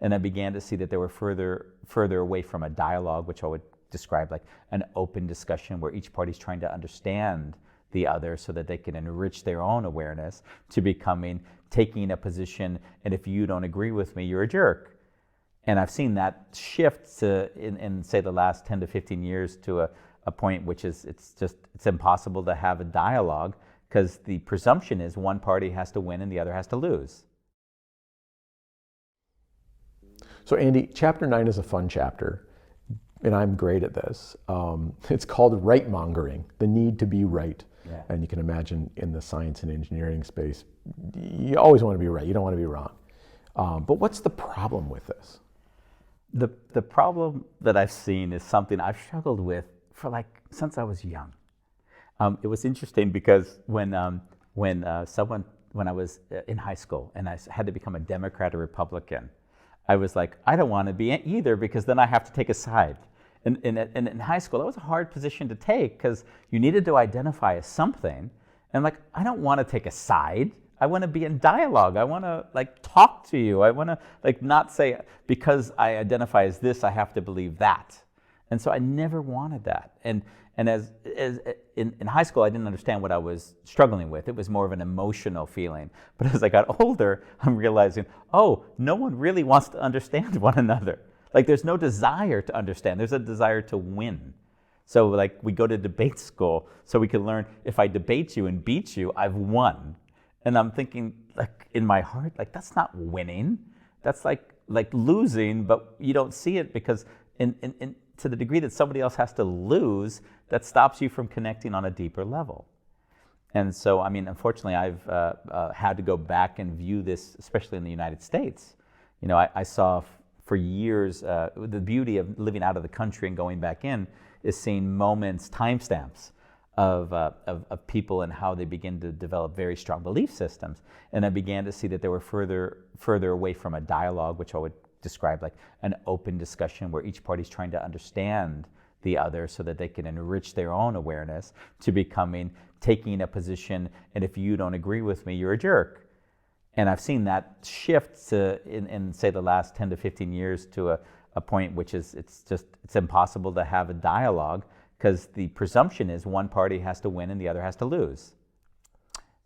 And I began to see that they were further away from a dialogue, which I would describe like an open discussion where each party's trying to understand the other so that they can enrich their own awareness, to becoming taking a position, and if you don't agree with me, you're a jerk. And I've seen that shift to, in say the last 10 to 15 years to a point which is it's impossible to have a dialogue, because the presumption is one party has to win and the other has to lose. So Andy, chapter 9 is a fun chapter, and I'm great at this. It's called right-mongering, the need to be right. Yeah. And you can imagine in the science and engineering space, you always want to be right, you don't want to be wrong. But what's the problem with this? The problem that I've seen is something I've struggled with for since I was young. It was interesting because when I was in high school and I had to become a Democrat or Republican, I was like, I don't want to be either, because then I have to take a side. And in high school, that was a hard position to take because you needed to identify as something. And I don't want to take a side. I want to be in dialogue. I want to talk to you. I want to not say, because I identify as this, I have to believe that. And so I never wanted that. And as in high school, I didn't understand what I was struggling with. It was more of an emotional feeling. But as I got older, I'm realizing, oh, no one really wants to understand one another. There's no desire to understand. There's a desire to win. So we go to debate school so we can learn, if I debate you and beat you, I've won. And I'm thinking, in my heart, that's not winning. That's like losing, but you don't see it because to the degree that somebody else has to lose, that stops you from connecting on a deeper level. And so, unfortunately, I've had to go back and view this, especially in the United States. I saw for years, the beauty of living out of the country and going back in is seeing moments, timestamps of people and how they begin to develop very strong belief systems. And I began to see that they were further away from a dialogue, which I would describe like an open discussion where each party's trying to understand the other so that they can enrich their own awareness, to becoming taking a position, and if you don't agree with me, you're a jerk. And I've seen that shift to, in say the last 10 to 15 years to a point which is it's impossible to have a dialogue, because the presumption is one party has to win and the other has to lose.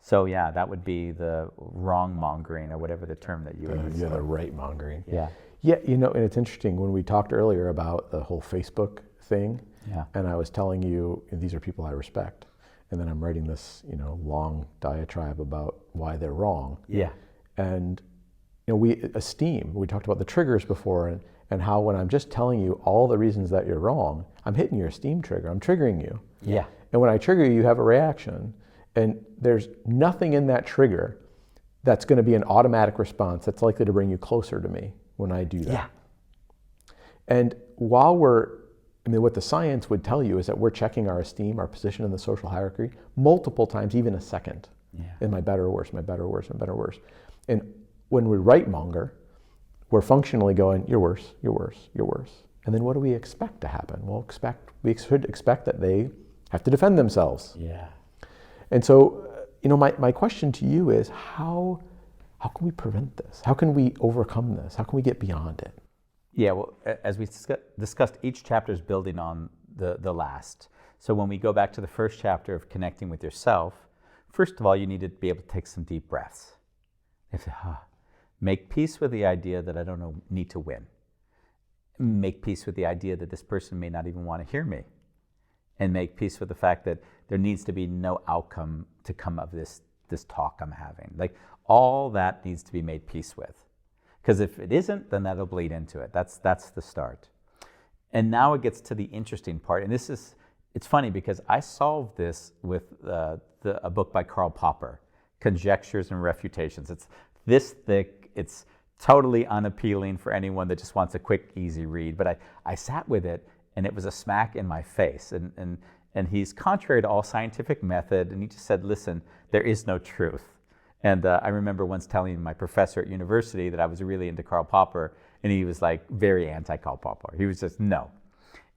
So yeah, that would be the wrong mongering, or whatever the term that you would use. Yeah, the right mongering. Yeah. Yeah, and it's interesting when we talked earlier about the whole Facebook thing. Yeah. And I was telling you, these are people I respect. And then I'm writing this, long diatribe about why they're wrong. Yeah. And we esteem. We talked about the triggers before, and how when I'm just telling you all the reasons that you're wrong, I'm hitting your esteem trigger. I'm triggering you. Yeah. And when I trigger you, you have a reaction. And there's nothing in that trigger that's going to be an automatic response that's likely to bring you closer to me when I do that. Yeah. And while what the science would tell you is that we're checking our esteem, our position in the social hierarchy, multiple times, even a second. Yeah. Am I better or worse? Am I better or worse? Am I better or worse? And when we right monger, we're functionally going, you're worse, you're worse, you're worse. And then what do we expect to happen? We should expect that they have to defend themselves. Yeah. And so, my question to you is, how can we prevent this? How can we overcome this? How can we get beyond it? Yeah, well, as we discussed, each chapter is building on the last. So when we go back to the first chapter of connecting with yourself, first of all, you need to be able to take some deep breaths. Make peace with the idea that I don't need to win. Make peace with the idea that this person may not even want to hear me. And make peace with the fact that there needs to be no outcome to come of this talk I'm having. All that needs to be made peace with. Because if it isn't, then that'll bleed into it. That's the start. And now it gets to the interesting part. And it's funny because I solved this with a book by Karl Popper, Conjectures and Refutations. It's this thick. It's totally unappealing for anyone that just wants a quick, easy read. But I sat with it, and it was a smack in my face. And he's contrary to all scientific method. And he just said, listen, there is no truth. And I remember once telling my professor at university that I was really into Karl Popper, and he was very anti-Karl Popper. He was just, no.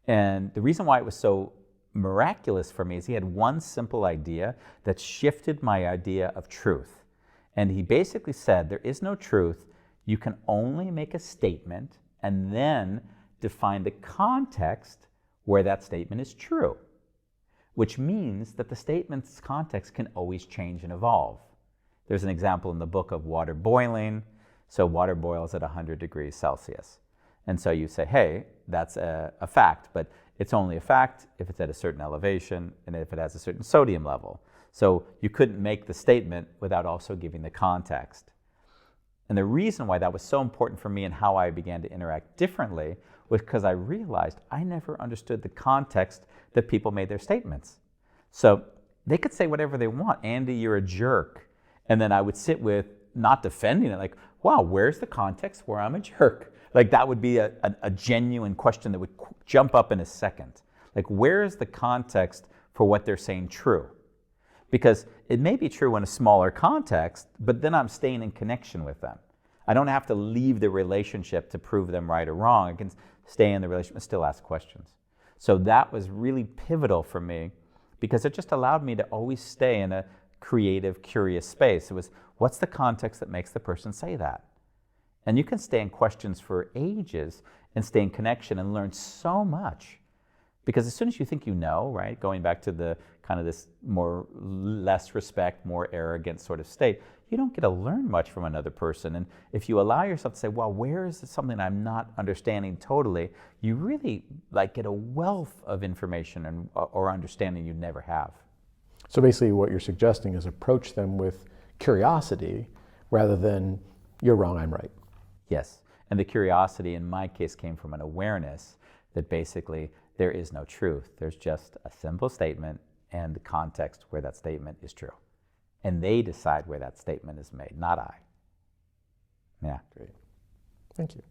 And the reason why it was so miraculous for me is he had one simple idea that shifted my idea of truth. And he basically said, there is no truth. You can only make a statement and then define the context where that statement is true, which means that the statement's context can always change and evolve. There's an example in the book of water boiling. So water boils at 100 degrees Celsius. And so you say, hey, that's a fact, but it's only a fact if it's at a certain elevation and if it has a certain sodium level. So you couldn't make the statement without also giving the context. And the reason why that was so important for me and how I began to interact differently was because I realized I never understood the context that people made their statements. So they could say whatever they want. Andy, you're a jerk. And then I would sit with not defending it, like, wow, where's the context where I'm a jerk? Like that would be a genuine question that would jump up in a second. Like, where is the context for what they're saying true? Because it may be true in a smaller context, but then I'm staying in connection with them. I don't have to leave the relationship to prove them right or wrong. I can stay in the relationship and still ask questions. So that was really pivotal for me because it just allowed me to always stay in a creative, curious space. It was, what's the context that makes the person say that? And you can stay in questions for ages and stay in connection and learn so much. Because as soon as you think you know, right, going back to the kind of this less respect, more arrogant sort of state, you don't get to learn much from another person. And if you allow yourself to say, well, where is something I'm not understanding totally, you really get a wealth of information or understanding you'd never have. So basically what you're suggesting is approach them with curiosity rather than you're wrong, I'm right. Yes, and the curiosity in my case came from an awareness that basically there is no truth. There's just a simple statement and the context where that statement is true. And they decide where that statement is made, not I. Yeah. Great. Thank you.